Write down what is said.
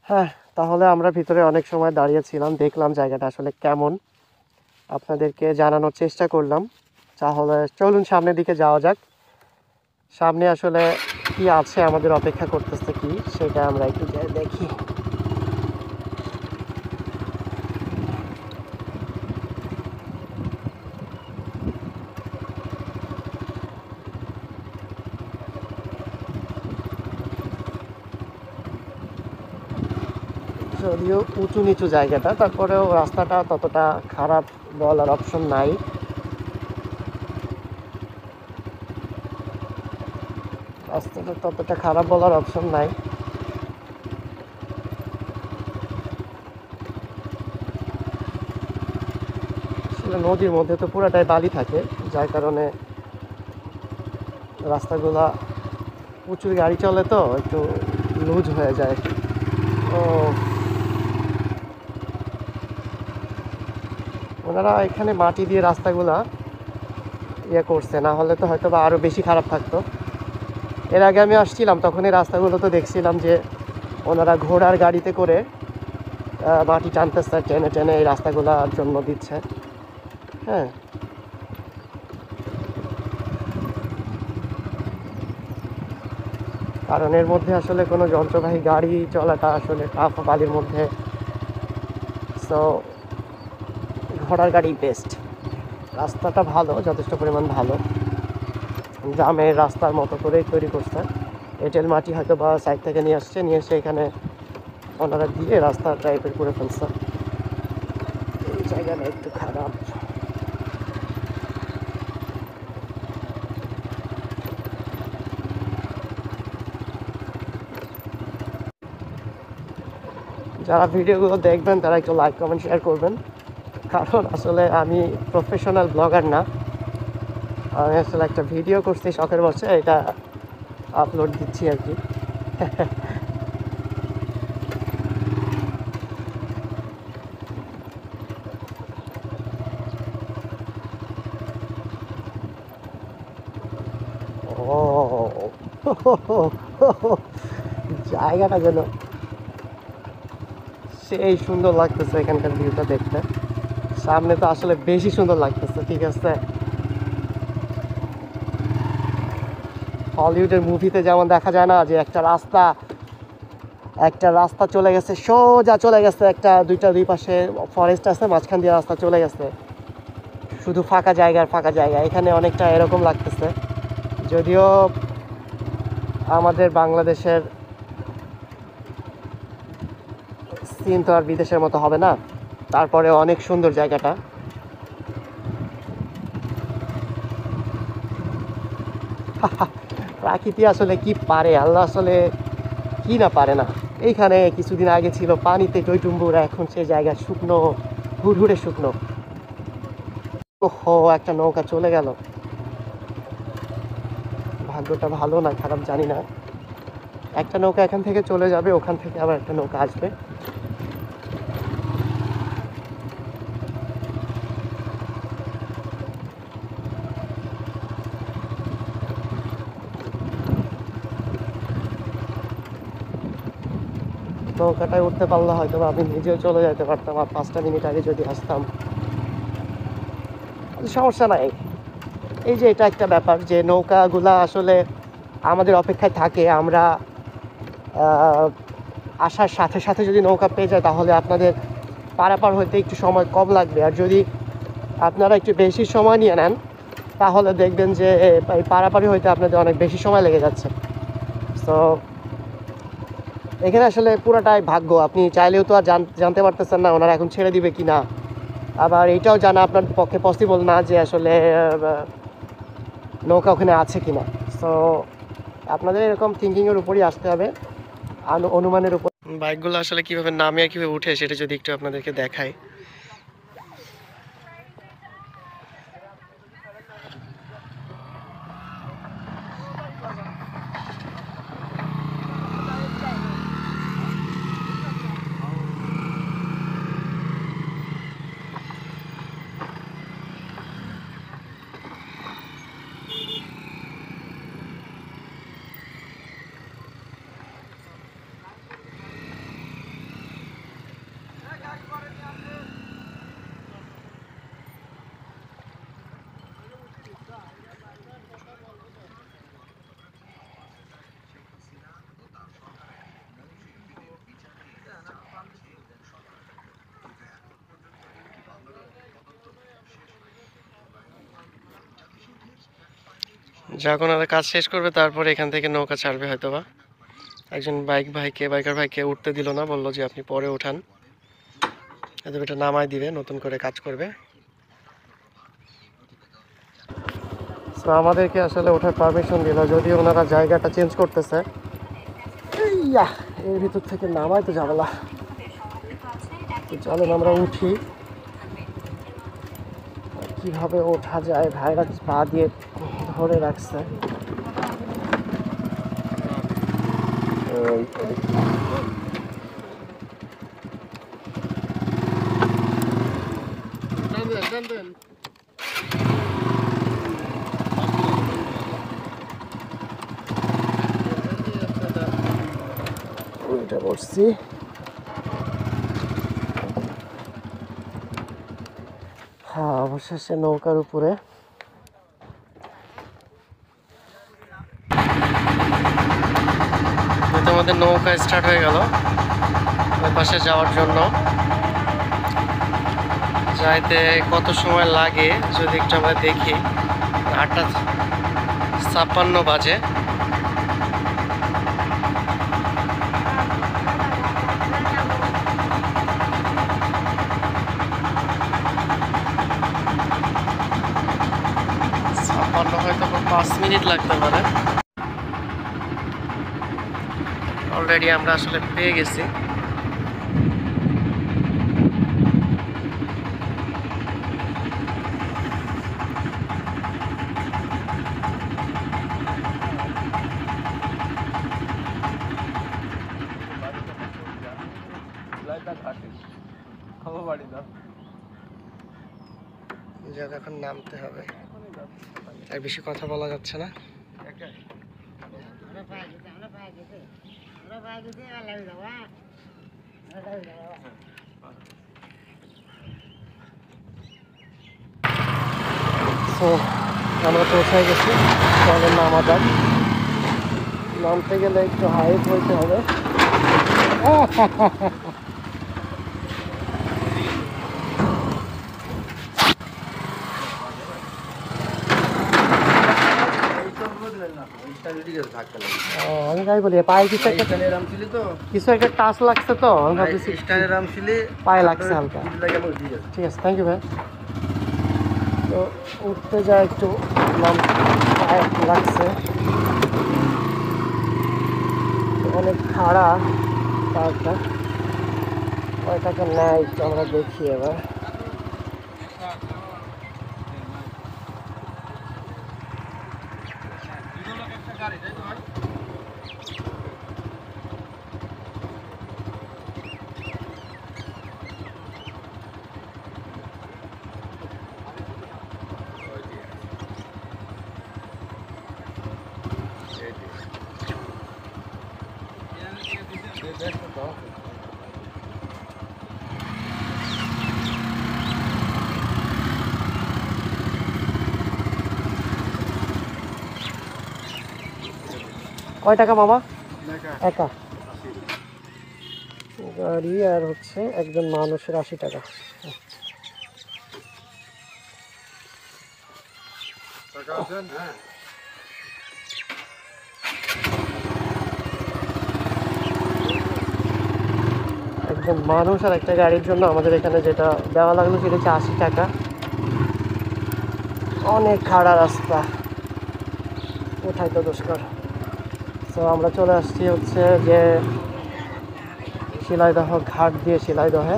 হ্যাঁ, তাহলে আমরা ভিতরে অনেক সময় দাঁড়িয়েছিলাম, দেখলাম জায়গাটা আসলে কেমন, আপনাদেরকে জানানোর চেষ্টা করলাম। তাহলে চলুন সামনের দিকে যাওয়া যাক। সামনে আসলে কি আছে, আমাদের অপেক্ষা করতেছে কি, সেটা আমরা একটু যাই দেখি। যদিও উঁচু নিচু জায়গাটা, তারপরেও রাস্তাটা ততটা খারাপ বলার অপশন নাই। রাস্তাটা ততটা খারাপ বলার অপশন নাই। আসলে নদীর মধ্যে তো পুরাটাই বালি থাকে, যার কারণে রাস্তাগুলা প্রচুর গাড়ি চলে তো একটু লুজ হয়ে যায়। ও, ওনারা এখানে মাটি দিয়ে রাস্তাগুলা ইয়ে করছে, না হলে তো হয়তো বা আরও বেশি খারাপ থাকতো। এর আগে আমি আসছিলাম, তখন এই রাস্তাগুলো তো দেখছিলাম যে ওনারা ঘোড়ার গাড়িতে করে মাটি টানতেছে, টেনে টেনে এই রাস্তাগুলোর জন্য দিচ্ছে। হ্যাঁ, কারণ এর মধ্যে আসলে কোনো যন্ত্রবাহী গাড়ি চলাটা আসলে টাফ বালির মধ্যে। সো ঘোড়ার গাড়ি বেস্ট। রাস্তাটা ভালো, যথেষ্ট পরিমাণ ভালো, গ্রামের রাস্তার মতো করেই তৈরি করছে। এঁটেল মাটি হয়তো বা সাইড থেকে নিয়ে আসছে, নিয়ে এসে এখানে ওনারা দিয়ে রাস্তা টাইপের করে ফেলছে। এই জায়গাটা একটু খারাপ। যারা ভিডিওগুলো দেখবেন তারা একটু লাইক কমেন্ট শেয়ার করবেন, কারণ আসলে আমি প্রফেশনাল ব্লগার না। আমি আসলে একটা ভিডিও করছি শখের বসে, এটা আপলোড দিচ্ছি আর কি। ও, জায়গাটা যেন সেই সুন্দর লাগতেছে, এখানকার ভিউটা দেখতে। সামনে তো আসলে বেশি সুন্দর লাগতেছে, ঠিক আছে। হলিউডের মুভিতে যেমন দেখা যায় না, যে একটা রাস্তা চলে গেছে, সোজা চলে গেছে, একটা দুই পাশে ফরেস্ট আছে, মাঝখান দিয়ে রাস্তা চলে গেছে, শুধু ফাঁকা জায়গা। এখানে অনেকটা এরকম লাগতেছে। যদিও আমাদের বাংলাদেশের সিন তো আর বিদেশের মতো হবে না, তারপরে অনেক সুন্দর জায়গাটা। প্রাকৃতি আসলে কি পারে, আল্লাহ আসলে কি না পারে না। এইখানে কিছুদিন আগে ছিল পানিতে টইটুম্বুর, এখন সে জায়গা শুকনো, হুড়হুড়ে শুকনো। ওহো, একটা নৌকা চলে গেল। ভাগ্যটা ভালো না খারাপ জানি না। একটা নৌকা এখান থেকে চলে যাবে, ওখান থেকে আবার একটা নৌকা আসবে। নৌকাটায় উঠতে পারলে হয়তো আমি নিজেও চলে যেতে পারতাম, আর 5টা মিনিট আগে যদি আসতাম। সমস্যা নাই। এই যে এটা একটা ব্যাপার যে নৌকাগুলা আসলে আমাদের অপেক্ষায় থাকে, আমরা আসার সাথে সাথে যদি নৌকা পেয়ে যায় তাহলে আপনাদের পারাপার হইতে একটু সময় কম লাগবে। আর যদি আপনারা একটু বেশি সময় নিয়ে নেন তাহলে দেখবেন যে এই পারাপারি হইতে আপনাদের অনেক বেশি সময় লেগে যাচ্ছে। সো এখানে আসলে পুরোটাই ভাগ্য, আপনি চাইলেও তো আর জানতে পারতেছেন না ওনারা এখন ছেড়ে দিবে কি না। আবার এটাও জানা আপনার পক্ষে পসিবল না যে আসলে নৌকা ওখানে আছে কি না। সো আপনাদের এরকম থিঙ্কিংয়ের উপরই আসতে হবে, অনুমানের উপর। বাইকগুলো আসলে কীভাবে নামে আর কীভাবে উঠে সেটা যদি একটু আপনাদেরকে দেখাই। যখন ওরা কাজ শেষ করবে তারপরে এখান থেকে নৌকা ছাড়বে হয়তোবা। একজন বাইকার ভাইকে উঠতে দিল না, বললো যে আপনি পরে উঠান, হয়তো এটা নামাই দিবে, নতুন করে কাজ করবে। তো আমাদেরকে আসলে ওঠার পারমিশন দিল, যদিও ওনারা জায়গাটা চেঞ্জ করতেছে। এর ভিতর থেকে নামাই তো ঝামেলা। তো চলেন আমরা উঠি। কিভাবে ওঠা যায়, ভাইরা পা দিয়ে ধরে রাখছে। উল্টা পড়ছি। হ্যাঁ, অবশেষে নৌকার উপরে। আমাদের নৌকা স্টার্ট হয়ে গেল ওই পাশে যাওয়ার জন্য। যাইতে কত সময় লাগে যদি একটু আমরা দেখি। 8:56 বাজে। হয়তো 5 মিনিট লাগতে পারে। অলরেডি আমরা আসলে পেয়ে গেছি। এখন নামতে হবে, আর বেশি কথা বলা যাচ্ছে না। তো আমরা পৌঁছায় গেছি। তাহলে নামা যাক। নামতে গেলে একটু হাইট হইতে হবে। আমি তাই বলি, পায়ে কিছু একটা টাচ লাগছে, তো আমি ভাবতেছি পায়ে লাগছে হালকা। ঠিক আছে, থ্যাংক ইউ ভাই। তো উঠতে যায় একটু পায়ে লাগছে, অনেক খাড়া পাহাড়টা। কয় টাকা নেয় একটু আমরা দেখি এবার। কয় টাকা মামা? একা গাড়ি আর হচ্ছে একজন মানুষের 80 টাকা। একজন মানুষ আর একটা গাড়ির জন্য আমাদের এখানে যেটা দেওয়া লাগলো সেটা হচ্ছে 80 টাকা। অনেক খাড়া রাস্তা, ওঠাই তো দুষ্কর। তো আমরা চলে আসছি হচ্ছে যে শিলাইদহ ঘাট দিয়ে, শিলাইদহে।